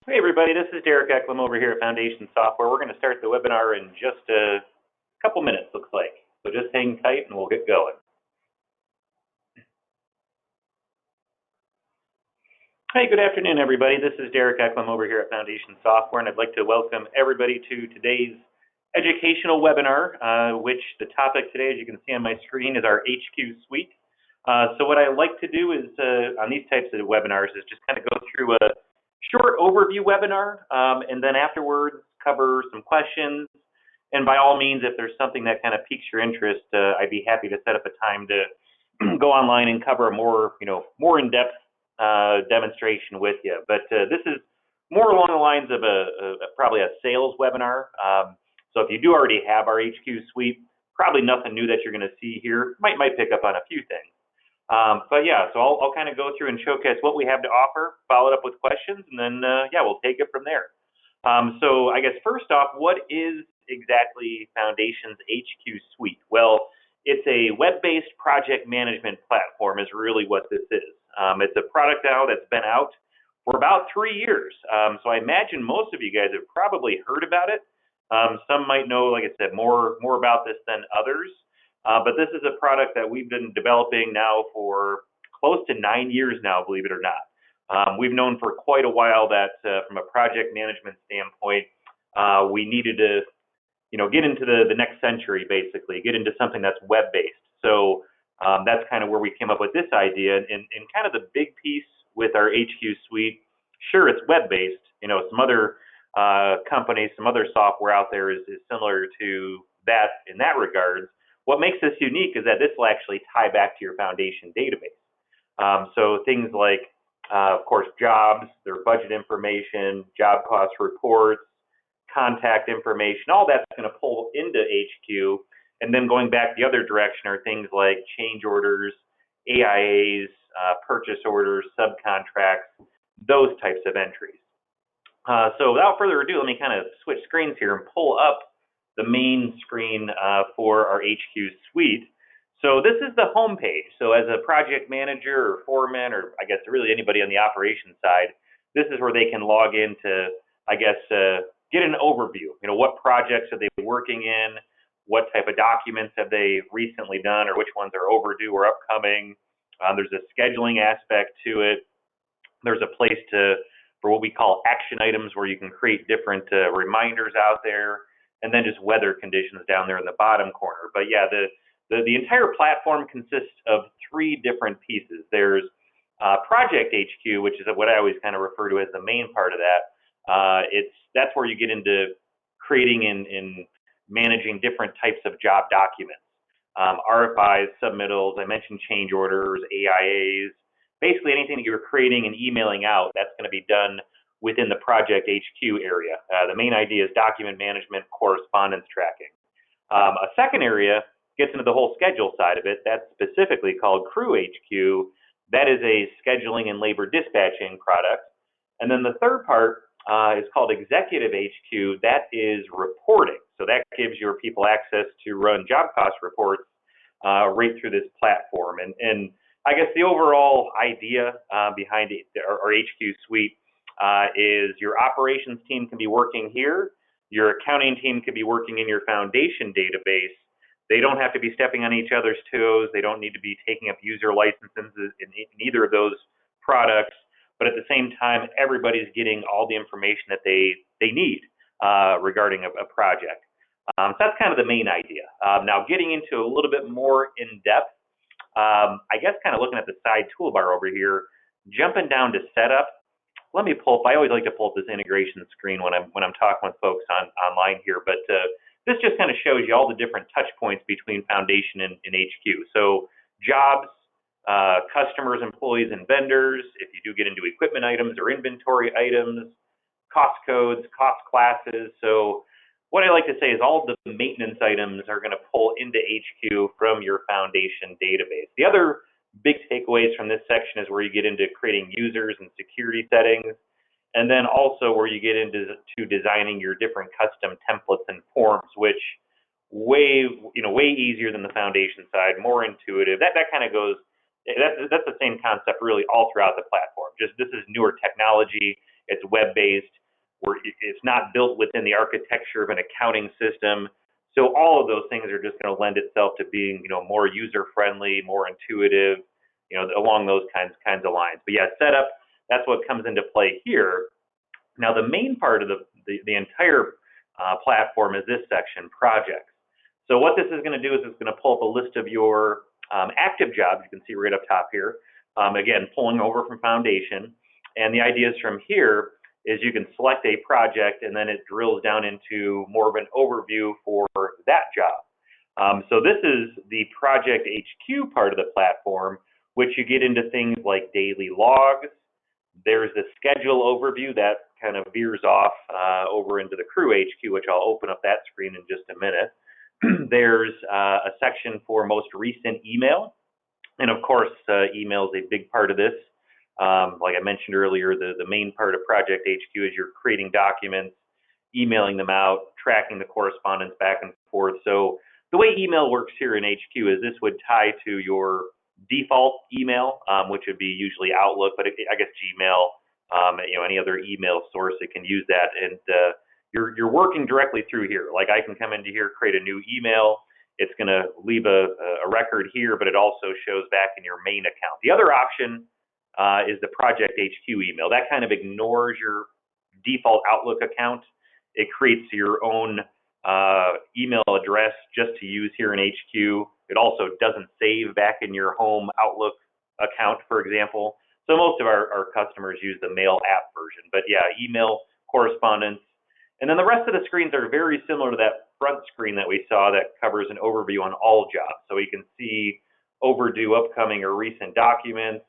Hey everybody, this is Derek Eklund over here at Foundation Software. We're going to start the webinar in just a couple minutes, looks like. So just hang tight and we'll get going. Hey, good afternoon everybody. This is Derek Eklund over here at Foundation Software, and I'd like to welcome everybody to today's educational webinar, which the topic today, as you can see on my screen, is our HQ suite. So what I like to do is, on these types of webinars, is just kind of go through a short overview webinar, and then afterwards cover some questions. And by all means, if there's something that kind of piques your interest, I'd be happy to set up a time to go online and cover a more in-depth demonstration with you. But this is more along the lines of probably a sales webinar. So if you do already have our HQ suite, probably nothing new that you're going to see here. Might pick up on a few things. But yeah, so I'll kind of go through and showcase what we have to offer, follow it up with questions, and then yeah, we'll take it from there. So I guess first off, what is exactly Foundation's HQ suite? Well, it's a web-based project management platform is really what this is. It's a product now that's been out for about 3 years. So I imagine most of you guys have probably heard about it. Some might know, like I said, more about this than others. But this is a product that we've been developing now for close to 9 years now, believe it or not. We've known for quite a while that from a project management standpoint, we needed to, get into the next century, basically, get into something that's web-based. So that's kind of where we came up with this idea. And kind of the big piece with our HQ suite, sure, it's web-based. Some other companies, some other software out there is similar to that in that regard. What makes this unique is that this will actually tie back to your Foundation database. So things like, of course, jobs, their budget information, job cost reports, contact information, all that's going to pull into HQ. And then going back the other direction are things like change orders, AIAs, purchase orders, subcontracts, those types of entries. So without further ado, let me kind of switch screens here and pull up the main screen for our HQ suite. So this is the home page. So as a project manager or foreman, or I guess really anybody on the operations side, this is where they can log in to, I guess, get an overview. What projects are they working in? What type of documents have they recently done, or which ones are overdue or upcoming? There's a scheduling aspect to it. There's a place for what we call action items, where you can create different reminders out there. And then just weather conditions down there in the bottom corner. But yeah, the entire platform consists of 3 different pieces. There's ProjectHQ, which is what I always kind of refer to as the main part of that. That's where you get into creating and managing different types of job documents. RFIs, submittals, I mentioned change orders, AIAs, basically anything that you're creating and emailing out, that's going to be done within the ProjectHQ area. The main idea is document management, correspondence tracking. A second area gets into the whole schedule side of it. That's specifically called CrewHQ. That is a scheduling and labor dispatching product. And then the third part is called ExecutiveHQ. That is reporting. So that gives your people access to run job cost reports right through this platform. And I guess the overall idea behind it, our HQ suite, is your operations team can be working here, your accounting team could be working in your Foundation database. They don't have to be stepping on each other's toes. They don't need to be taking up user licenses in either of those products. But at the same time, everybody's getting all the information that they need regarding a project. So that's kind of the main idea. Now, getting into a little bit more in depth, I guess kind of looking at the side toolbar over here, jumping down to setup. Let me pull up. I always like to pull up this integration screen when I'm talking with folks online here. But this just kind of shows you all the different touch points between Foundation and HQ. So jobs, customers, employees, and vendors. If you do get into equipment items or inventory items, cost codes, cost classes. So what I like to say is all the maintenance items are going to pull into HQ from your Foundation database. The other big takeaways from this section is where you get into creating users and security settings, and then also where you get into designing your different custom templates and forms, which way easier than the Foundation side, more intuitive. That kind of goes. That's the same concept really all throughout the platform. Just this is newer technology. It's web-based, where it's not built within the architecture of an accounting system. So all of those things are just going to lend itself to being, more user-friendly, more intuitive, along those kinds of lines. But yeah, setup, that's what comes into play here. Now, the main part of the entire platform is this section, projects. So what this is going to do is it's going to pull up a list of your active jobs. You can see right up top here. Again, pulling over from Foundation. And the ideas from here is you can select a project, and then it drills down into more of an overview for that job. So this is the ProjectHQ part of the platform, which you get into things like daily logs. There's the schedule overview that kind of veers off over into the CrewHQ, which I'll open up that screen in just a minute. There's a section for most recent email. And of course, email is a big part of this. Like I mentioned earlier, the main part of ProjectHQ is you're creating documents, emailing them out, tracking the correspondence back and forth. So the way email works here in HQ is this would tie to your default email, which would be usually Outlook, but I guess Gmail, any other email source that can use that. And you're working directly through here. Like I can come into here, create a new email. It's going to leave a record here, but it also shows back in your main account. The other option is the ProjectHQ email. That kind of ignores your default Outlook account. It creates your own email address just to use here in HQ. It also doesn't save back in your home Outlook account, for example. So most of our customers use the mail app version. But yeah, email, correspondence. And then the rest of the screens are very similar to that front screen that we saw that covers an overview on all jobs. So you can see overdue, upcoming, or recent documents,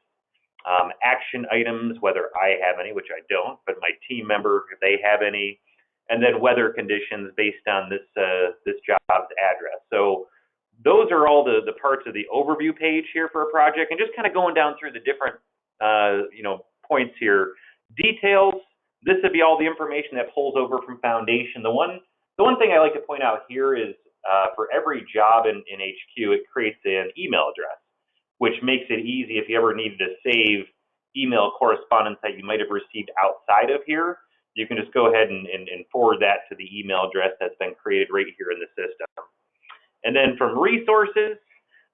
action items, whether I have any, which I don't, but my team member, if they have any, and then weather conditions based on this job's address. So those are all the parts of the overview page here for a project, and just kind of going down through the different points here. Details, this would be all the information that pulls over from Foundation. The one thing I like to point out here is for every job in HQ, it creates an email address, which makes it easy if you ever needed to save email correspondence that you might have received outside of here. You can just go ahead and forward that to the email address that's been created right here in the system. And then from resources,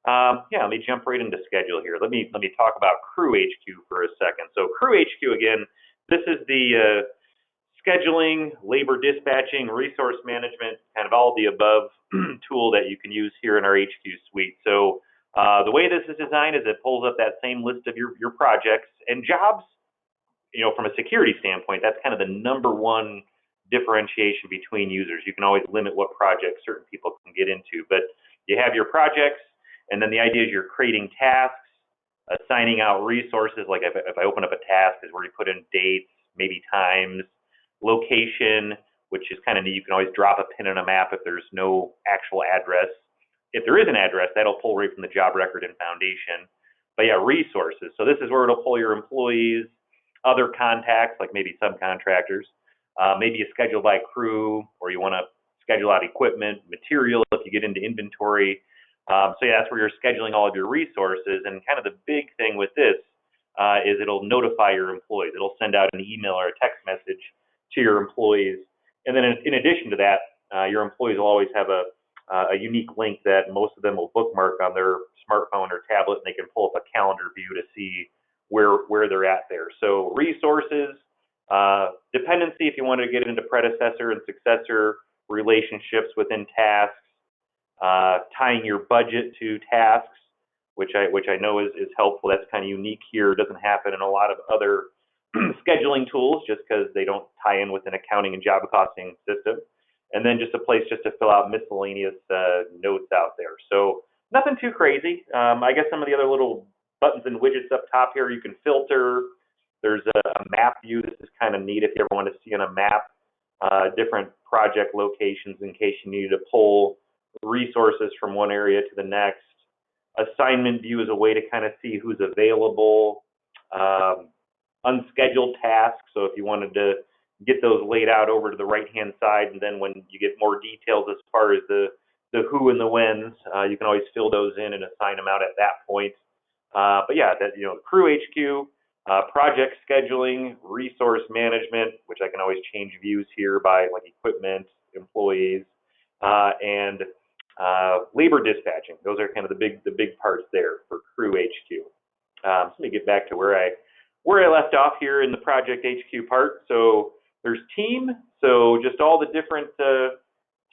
let me jump right into schedule here. Let me talk about CrewHQ for a second. So CrewHQ, again, this is the scheduling, labor dispatching, resource management, kind of all the above tool that you can use here in our HQ suite. So the way this is designed is it pulls up that same list of your projects and jobs. From a security standpoint, that's kind of the number one differentiation between users. You can always limit what projects certain people can get into, but you have your projects, and then the idea is you're creating tasks, assigning out resources. Like if I open up a task, is where you put in dates, maybe times, location, which is kind of neat. You can always drop a pin on a map if there's no actual address. If there is an address, that'll pull right from the job record in Foundation. But yeah, resources. So this is where it'll pull your employees, other contacts, like maybe subcontractors, maybe a schedule by crew, or you want to schedule out equipment, material if you get into inventory. So yeah, that's where you're scheduling all of your resources. And kind of the big thing with this is it'll notify your employees. It'll send out an email or a text message to your employees. And then in addition to that, your employees will always have a unique link that most of them will bookmark on their smartphone or tablet, and they can pull up a calendar view to see where they're at there. So resources, dependency if you want to get into predecessor and successor relationships within tasks, tying your budget to tasks, which I know is helpful. That's kind of unique here. It doesn't happen in a lot of other scheduling tools just because they don't tie in with an accounting and job costing system. And then just a place just to fill out miscellaneous notes out there. So nothing too crazy. I guess some of the other little buttons and widgets up top here, you can filter. There's a map view. This is kind of neat if you ever want to see on a map different project locations in case you need to pull resources from one area to the next. Assignment view is a way to kind of see who's available. Unscheduled tasks, so if you wanted to get those laid out over to the right-hand side, and then when you get more details as far as the who and the whens, you can always fill those in and assign them out at that point. But yeah, CrewHQ, project scheduling, resource management, which I can always change views here by like equipment, employees, and labor dispatching. Those are kind of the big parts there for ProjectHQ. So let me get back to where I left off here in the ProjectHQ part. So there's team, so just all the different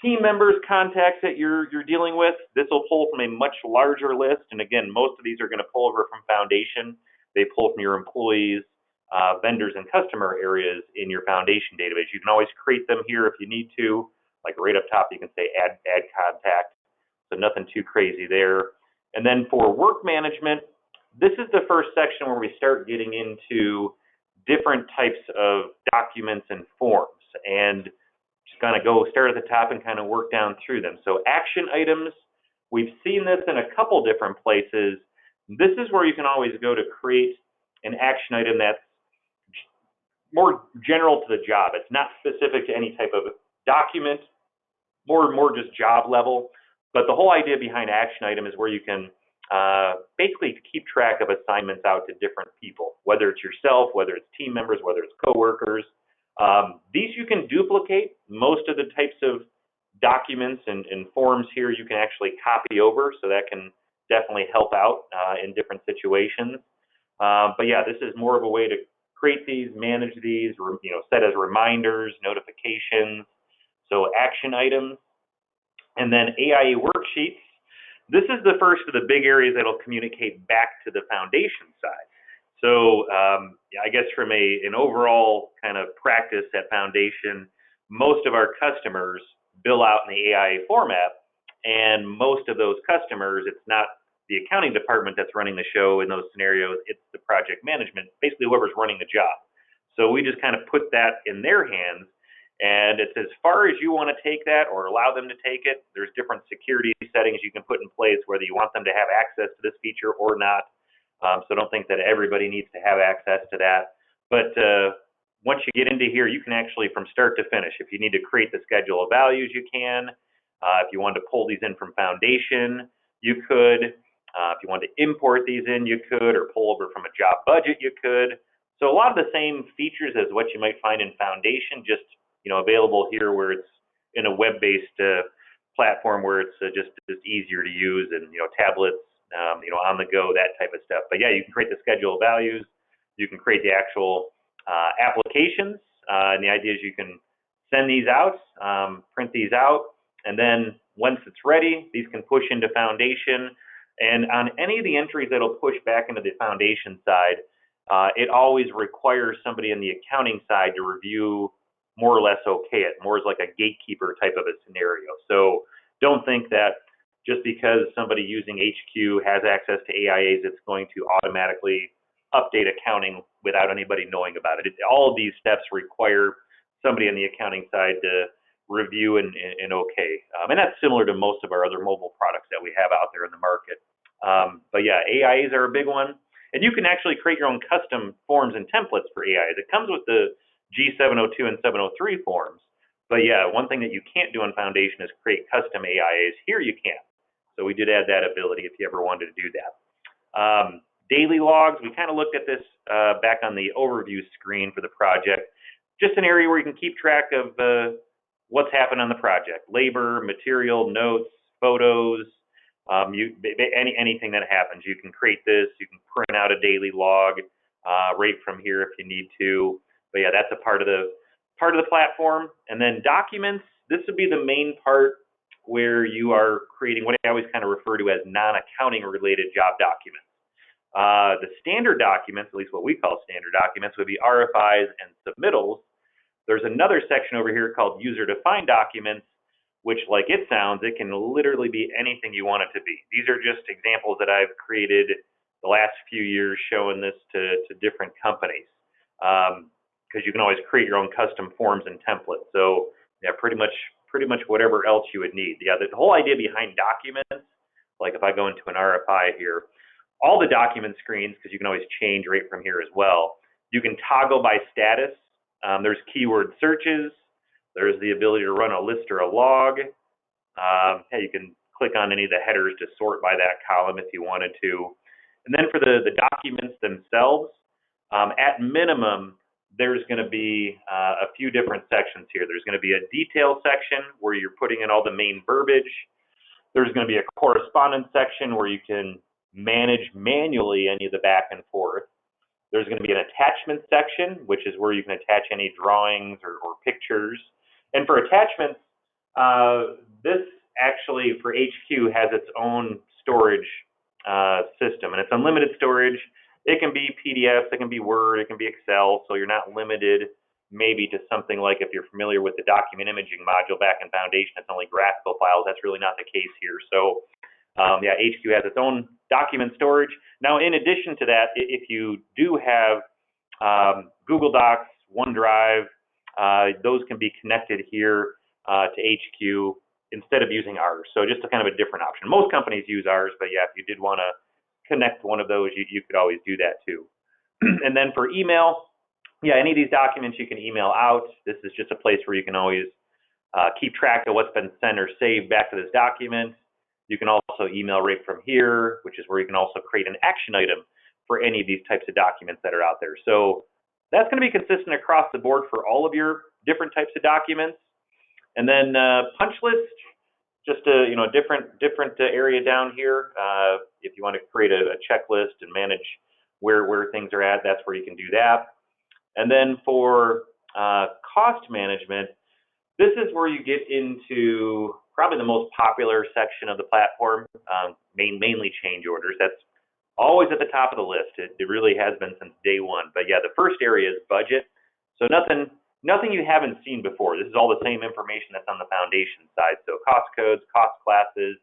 team members, contacts that you're dealing with. This will pull from a much larger list, and again, most of these are going to pull over from Foundation. They pull from your employees, vendors, and customer areas in your Foundation database. You can always create them here if you need to. Like right up top, you can say add contact. So nothing too crazy there. And then for work management, this is the first section where we start getting into different types of documents and forms. And just kind of start at the top and kind of work down through them. So action items, we've seen this in a couple different places. This is where you can always go to create an action item that's more general to the job. It's not specific to any type of document, more just job level. But the whole idea behind action item is where you can basically keep track of assignments out to different people, whether it's yourself, whether it's team members, whether it's coworkers. These you can duplicate. Most of the types of documents and forms here you can actually copy over, so that can definitely help out in different situations. But yeah, this is more of a way to create these, manage these, set as reminders, notifications, so action items. And then AIA worksheets. This is the first of the big areas that'll communicate back to the Foundation side. So I guess from an overall kind of practice at Foundation, most of our customers bill out in the AIA format, and most of those customers, it's not the accounting department that's running the show in those scenarios, it's the project management, basically whoever's running the job. So we just kind of put that in their hands, and it's as far as you want to take that or allow them to take it. There's different security settings you can put in place, whether you want them to have access to this feature or not. So don't think that everybody needs to have access to that. But once you get into here, you can actually, from start to finish, if you need to create the schedule of values, you can. If you wanted to pull these in from Foundation, you could. If you wanted to import these in, you could, or pull over from a job budget, you could. So a lot of the same features as what you might find in Foundation, just available here where it's in a web-based platform where it's just easier to use, and tablets, on the go, that type of stuff. But yeah, you can create the schedule of values. You can create the actual applications, and the idea is you can send these out, print these out, and then once it's ready, these can push into Foundation. And on any of the entries that'll push back into the Foundation side, it always requires somebody in the accounting side to review more or less okay it, more as like a gatekeeper type of a scenario. So don't think that just because somebody using HQ has access to AIAs, it's going to automatically update accounting without anybody knowing about it. All of these steps require somebody on the accounting side to review and okay. And that's similar to most of our other mobile products that we have out there in the market. But yeah, AIAs are a big one. And you can actually create your own custom forms and templates for AIAs. It comes with the G702 and 703 forms. But yeah, one thing that you can't do on Foundation is create custom AIAs. Here you can. So we did add that ability if you ever wanted to do that. Daily logs, we kind of looked at this back on the overview screen for the project. Just an area where you can keep track of what's happened on the project. Labor, material, notes, photos, anything that happens. You can create this. You can print out a daily log right from here if you need to. But yeah, that's a part of the platform. And then documents, this would be the main part where you are creating what I always kind of refer to as non-accounting related job documents. The standard documents, at least what we call standard documents, would be RFIs and submittals. There's another section over here called user-defined documents, which, like it sounds, it can literally be anything you want it to be. These are just examples that I've created the last few years showing this to different companies. Because you can always create your own custom forms and templates. So yeah, pretty much whatever else you would need. Yeah, the whole idea behind documents, like if I go into an RFI here, all the document screens, because you can always change right from here as well, you can toggle by status. There's keyword searches. There's the ability to run a list or a log. You can click on any of the headers to sort by that column if you wanted to. And then for the documents themselves, At minimum, there's going to be a few different sections here. There's going to be a detail section where you're putting in all the main verbiage. There's going to be a correspondence section where you can manage manually any of the back and forth. There's going to be an attachment section, which is where you can attach any drawings or pictures. And for attachments, this actually for HQ has its own storage system, and it's unlimited storage. It can be PDFs, it can be Word, it can be Excel, so you're not limited maybe to something like if you're familiar with the document imaging module back in Foundation, it's only graphical files. That's really not the case here. So yeah, HQ has its own document storage. Now, in addition to that, if you do have Google Docs, OneDrive, those can be connected here to HQ instead of using ours. So just a kind of a different option. Most companies use ours, but yeah, if you did want to connect one of those, you could always do that too. And then for email, yeah, any of these documents you can email out. This is just a place where you can always keep track of what's been sent or saved back to this document. You can also email right from here, which is where you can also create an action item for any of these types of documents that are out there. So that's going to be consistent across the board for all of your different types of documents. And then punch list, just a different area down here. If you want to create a checklist and manage where things are at, that's where you can do that. And then for cost management, this is where you get into probably the most popular section of the platform, mainly change orders. That's always at the top of the list. It really has been since day one. But yeah, the first area is budget. So nothing you haven't seen before. This is all the same information that's on the Foundation side. So cost codes, cost classes,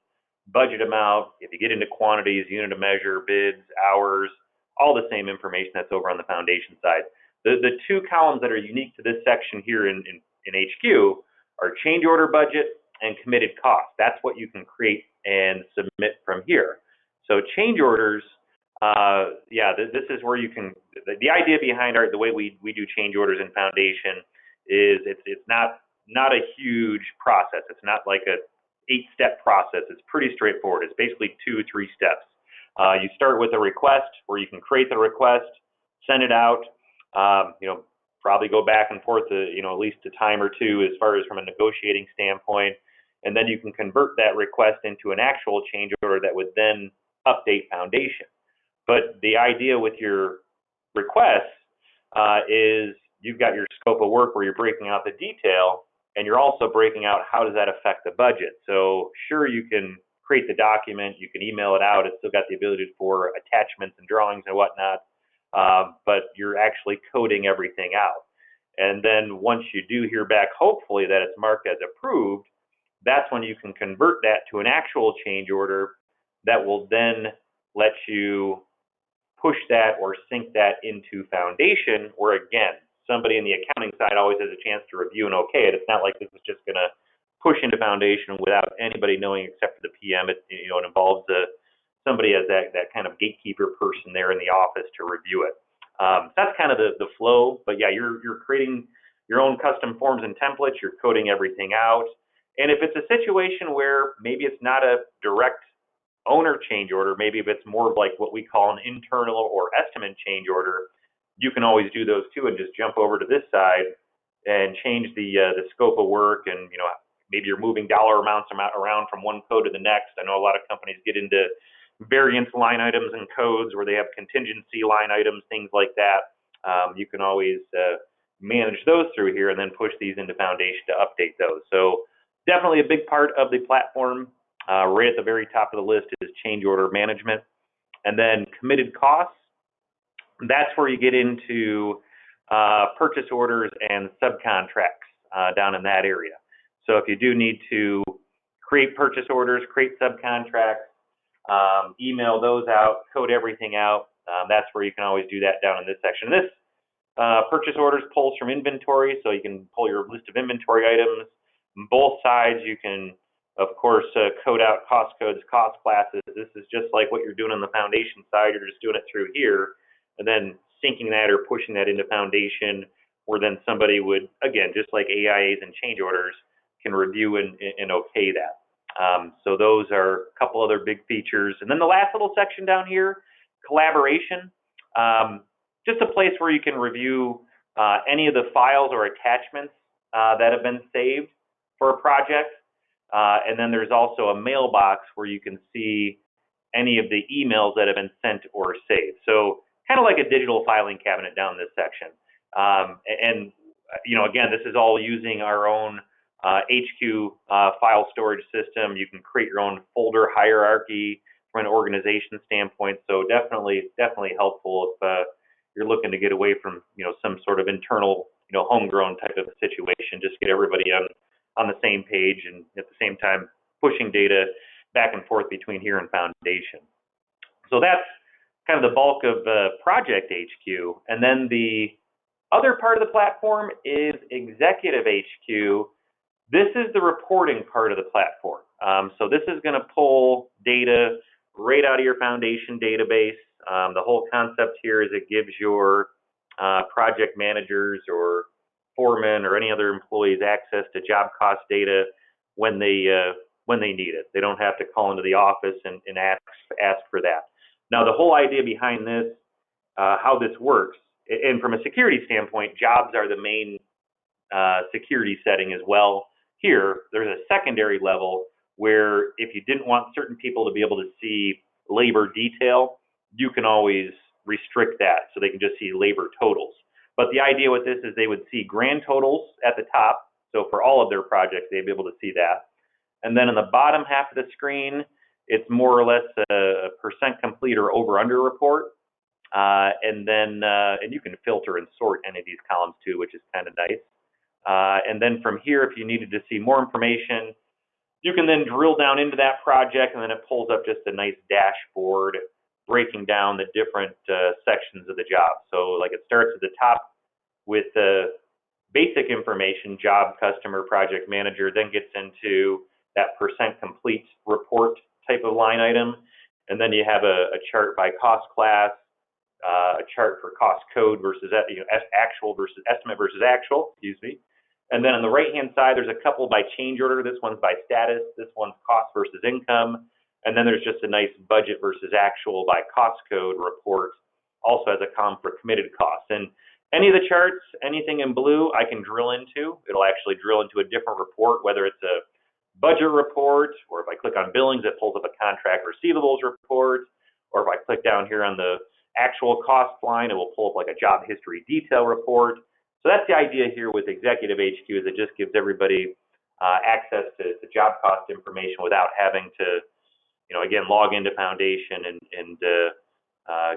budget amount. If you get into quantities, unit of measure, bids, hours, all the same information that's over on the Foundation side. The two columns that are unique to this section here in HQ are change order budget and committed cost. That's what you can create and submit from here. So change orders, yeah, this is where you can, the idea behind the way we do change orders in Foundation is it's not a huge process. It's not like a 8-step process. It's pretty straightforward. It's basically 2 or 3 steps. You start with a request where you can create the request, send it out, probably go back and forth at least a time or two as far as from a negotiating standpoint. And then you can convert that request into an actual change order that would then update Foundation. But the idea with your requests is you've got your scope of work where you're breaking out the detail, and you're also breaking out how does that affect the budget. So sure, you can create the document, you can email it out, it's still got the ability for attachments and drawings and whatnot, but you're actually coding everything out. And then once you do hear back, hopefully, that it's marked as approved, that's when you can convert that to an actual change order that will then let you push that or sync that into Foundation, where again, somebody in the accounting side always has a chance to review and okay it. It's not like this is just going to push into Foundation without anybody knowing except for the PM. It involves somebody as that kind of gatekeeper person there in the office to review it. That's kind of the flow. But yeah, you're creating your own custom forms and templates. You're coding everything out. And if it's a situation where maybe it's not a direct owner change order, maybe if it's more of like what we call an internal or estimate change order, you can always do those too and just jump over to this side and change the scope of work. And maybe you're moving dollar amounts around from one code to the next. I know a lot of companies get into variance line items and codes where they have contingency line items, things like that. You can always manage those through here and then push these into Foundation to update those. So definitely a big part of the platform. Right at the very top of the list is change order management. And then committed costs. That's where you get into purchase orders and subcontracts down in that area. So if you do need to create purchase orders, create subcontracts, email those out, code everything out, that's where you can always do that down in this section. This purchase orders pulls from inventory, so you can pull your list of inventory items. On both sides, you can, of course, code out cost codes, cost classes. This is just like what you're doing on the Foundation side. You're just doing it through here, and then syncing that or pushing that into Foundation, where then somebody would, again, just like AIAs and change orders, can review and okay that. So those are a couple other big features. And then the last little section down here, collaboration. just a place where you can review any of the files or attachments that have been saved for a project. And then there's also a mailbox where you can see any of the emails that have been sent or saved. So kind of like a digital filing cabinet down this section. And again, this is all using our own HQ file storage system. You can create your own folder hierarchy from an organization standpoint. So definitely helpful if you're looking to get away from some sort of internal homegrown type of situation. Just get everybody on the same page, and at the same time pushing data back and forth between here and Foundation. So that's kind of the bulk of ProjectHQ. And then the other part of the platform is ExecutiveHQ. This is the reporting part of the platform. So this is going to pull data right out of your Foundation database. The whole concept here is it gives your project managers or foremen or any other employees access to job cost data when they need it. They don't have to call into the office and ask for that. Now, the whole idea behind this, how this works, and from a security standpoint, jobs are the main security setting as well. Here, there's a secondary level where if you didn't want certain people to be able to see labor detail, you can always restrict that so they can just see labor totals. But the idea with this is they would see grand totals at the top. So for all of their projects, they'd be able to see that. And then in the bottom half of the screen, it's more or less a percent complete or over under report. And you can filter and sort any of these columns too, which is kind of nice. And then from here, if you needed to see more information, you can then drill down into that project, and then it pulls up just a nice dashboard breaking down the different sections of the job. So like it starts at the top with the basic information, job, customer, project manager, then gets into that percent complete report type of line item. And then you have a chart by cost class, a chart for cost code versus actual versus estimate versus actual, excuse me. And then on the right-hand side, there's a couple by change order. This one's by status. This one's cost versus income. And then there's just a nice budget versus actual by cost code report. Also has a column for committed costs. And any of the charts, anything in blue, I can drill into. It'll actually drill into a different report, whether it's a budget report, or if I click on billings, it pulls up a contract receivables report. Or if I click down here on the actual cost line, it will pull up like a job history detail report. So that's the idea here with ExecutiveHQ, is it just gives everybody access to job cost information without having to, again, log into Foundation and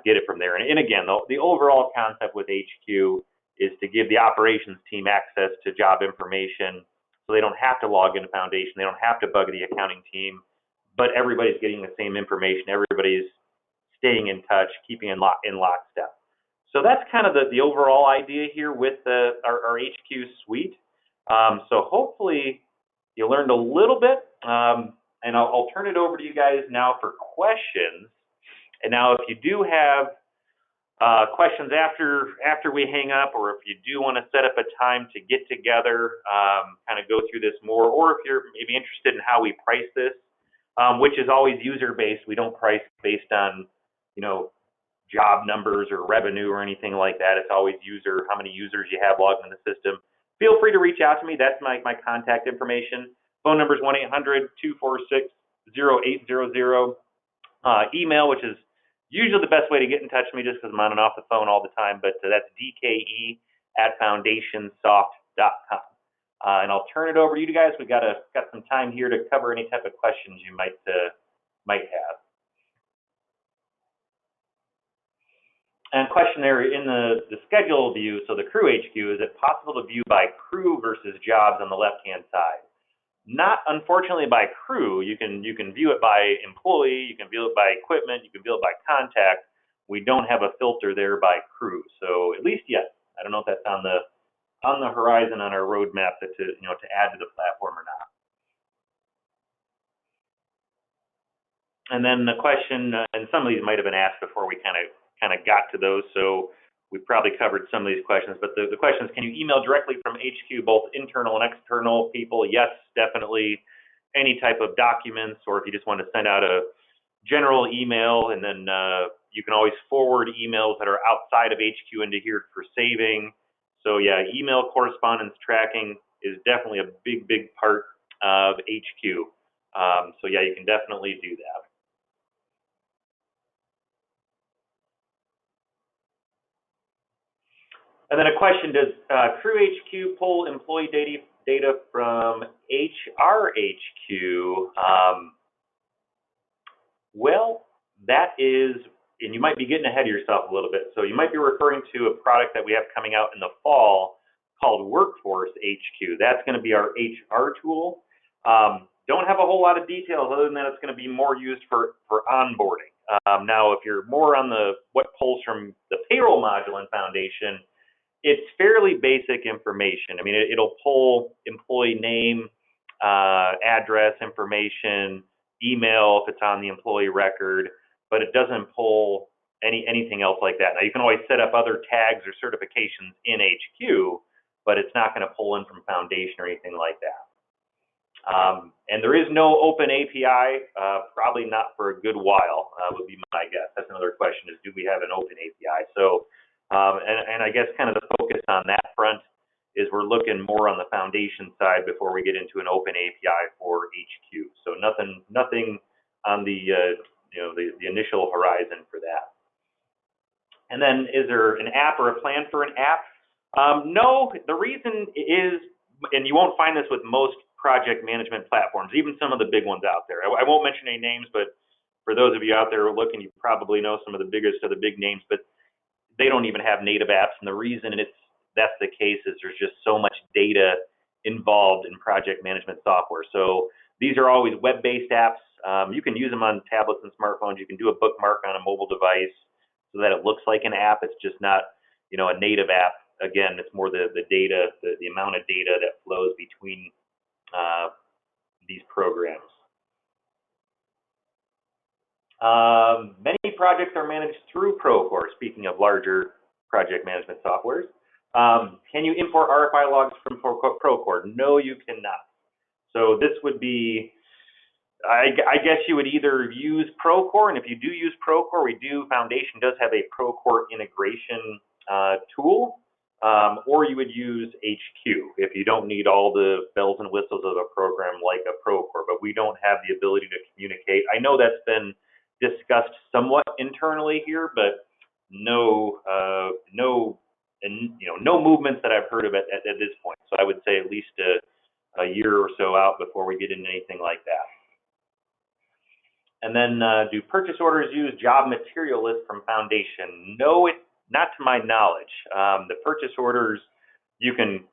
get it from there. And again, the overall concept with HQ is to give the operations team access to job information so they don't have to log into Foundation, they don't have to bug the accounting team, but everybody's getting the same information, everybody's staying in touch, keeping in lockstep. So that's kind of the overall idea here with our HQ suite. So hopefully you learned a little bit, and I'll turn it over to you guys now for questions. And now if you do have questions after we hang up, or if you do want to set up a time to get together, kind of go through this more, or if you're maybe interested in how we price this, which is always user-based. We don't price based on, job numbers or revenue or anything like that. It's always how many users you have logged in the system. Feel free to reach out to me. That's my contact information. Phone number is 1-800-246-0800. Email, which is usually the best way to get in touch with me, just because I'm on and off the phone all the time, but that's dke@foundationsoft.com. And I'll turn it over to you guys. We've got some time here to cover any type of questions you might have. And question there in the schedule view, so the crew HQ, is it possible to view by crew versus jobs on the left-hand side? Not, unfortunately, by crew. You can view it by employee, you can view it by equipment, you can view it by contact. We don't have a filter there by crew, so at least yet. I don't know if that's on the horizon on our roadmap to add to the platform or not. And then the question, and some of these might have been asked before we kind of got to those, so we probably covered some of these questions, but the question is, can you email directly from HQ, both internal and external people? Yes, definitely. Any type of documents, or if you just want to send out a general email and then you can always forward emails that are outside of HQ into here for saving. So yeah, email correspondence tracking is definitely a big, big part of HQ. So yeah, you can definitely do that. And then a question, does CrewHQ pull employee data from HRHQ? Well, that is, and you might be getting ahead of yourself a little bit. So you might be referring to a product that we have coming out in the fall called Workforce HQ. That's going to be our HR tool. Don't have a whole lot of details other than that it's going to be more used for onboarding. Now, if you're more on the what pulls from the payroll module in Foundation, it's fairly basic information. I mean, it'll pull employee name, address information, email if it's on the employee record, but it doesn't pull anything else like that. Now, you can always set up other tags or certifications in HQ, but it's not going to pull in from Foundation or anything like that. And there is no open API, probably not for a good while, would be my guess. That's another question, is do we have an open API? So, and I guess kind of the focus on that front is we're looking more on the Foundation side before we get into an open API for HQ. So nothing on the the initial horizon for that. And then, is there an app or a plan for an app? No. The reason is, and you won't find this with most project management platforms, even some of the big ones out there. I won't mention any names, but for those of you out there looking, you probably know some of the biggest of the big names, but they don't even have native apps. And the reason that's the case is there's just so much data involved in project management software. So these are always web-based apps. You can use them on tablets and smartphones. You can do a bookmark on a mobile device so that it looks like an app. It's just not, a native app. Again, it's more the data, the amount of data that flows between these programs. Many projects are managed through Procore, speaking of larger project management softwares. Can you import RFI logs from Procore? No, you cannot. So this would be, I guess you would either use Procore, and if you do use Procore, Foundation does have a Procore integration tool, or you would use HQ if you don't need all the bells and whistles of a program like a Procore, but we don't have the ability to communicate. I know that's been discussed somewhat internally here, but no movements that I've heard of at this point. So I would say at least a year or so out before we get into anything like that. And then, do purchase orders use job material list from Foundation? No, not to my knowledge. The purchase orders you can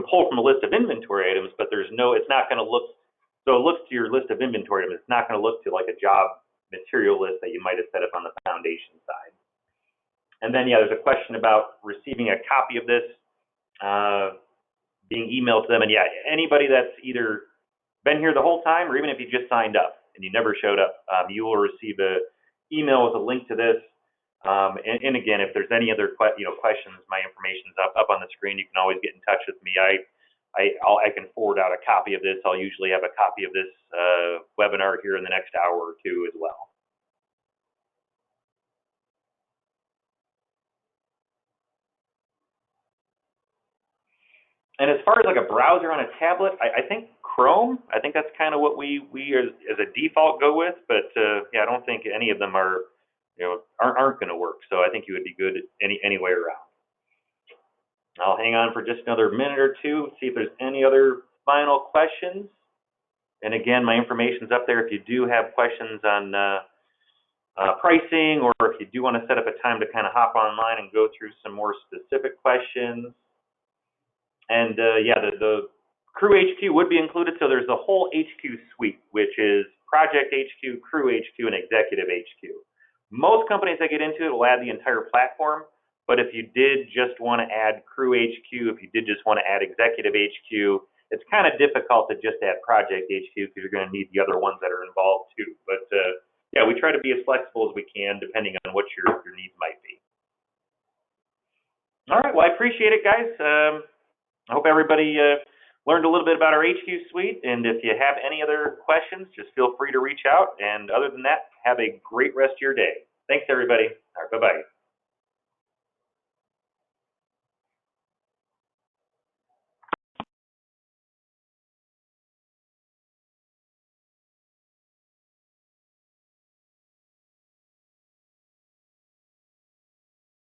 pull from a list of inventory items, but it's not going to look. So it looks to your list of inventory items. It's not going to look to like a job material list that you might have set up on the Foundation side. And then, yeah, there's a question about receiving a copy of this being emailed to them. And yeah, anybody that's either been here the whole time or even if you just signed up and you never showed up, you will receive an email with a link to this. And again, if there's any other questions, my information's up on the screen. You can always get in touch with me. I can forward out a copy of this. I'll usually have a copy of this webinar here in the next hour or two as well. And as far as like a browser on a tablet, I think Chrome. I think that's kind of what we as a default go with. But yeah, I don't think any of them are aren't going to work. So I think you would be good any way around. I'll hang on for just another minute or two, see if there's any other final questions. And again, my information's up there if you do have questions on pricing, or if you do want to set up a time to kind of hop online and go through some more specific questions. And yeah, the CrewHQ would be included. So there's the whole HQ suite, which is ProjectHQ, CrewHQ, and ExecutiveHQ. Most companies that get into it will add the entire platform. But if you did just want to add CrewHQ, if you did just want to add ExecutiveHQ, it's kind of difficult to just add ProjectHQ because you're going to need the other ones that are involved too. But yeah, we try to be as flexible as we can depending on what your needs might be. All right, well, I appreciate it, guys. I hope everybody learned a little bit about our HQ suite. And if you have any other questions, just feel free to reach out. And other than that, have a great rest of your day. Thanks, everybody. All right, bye-bye.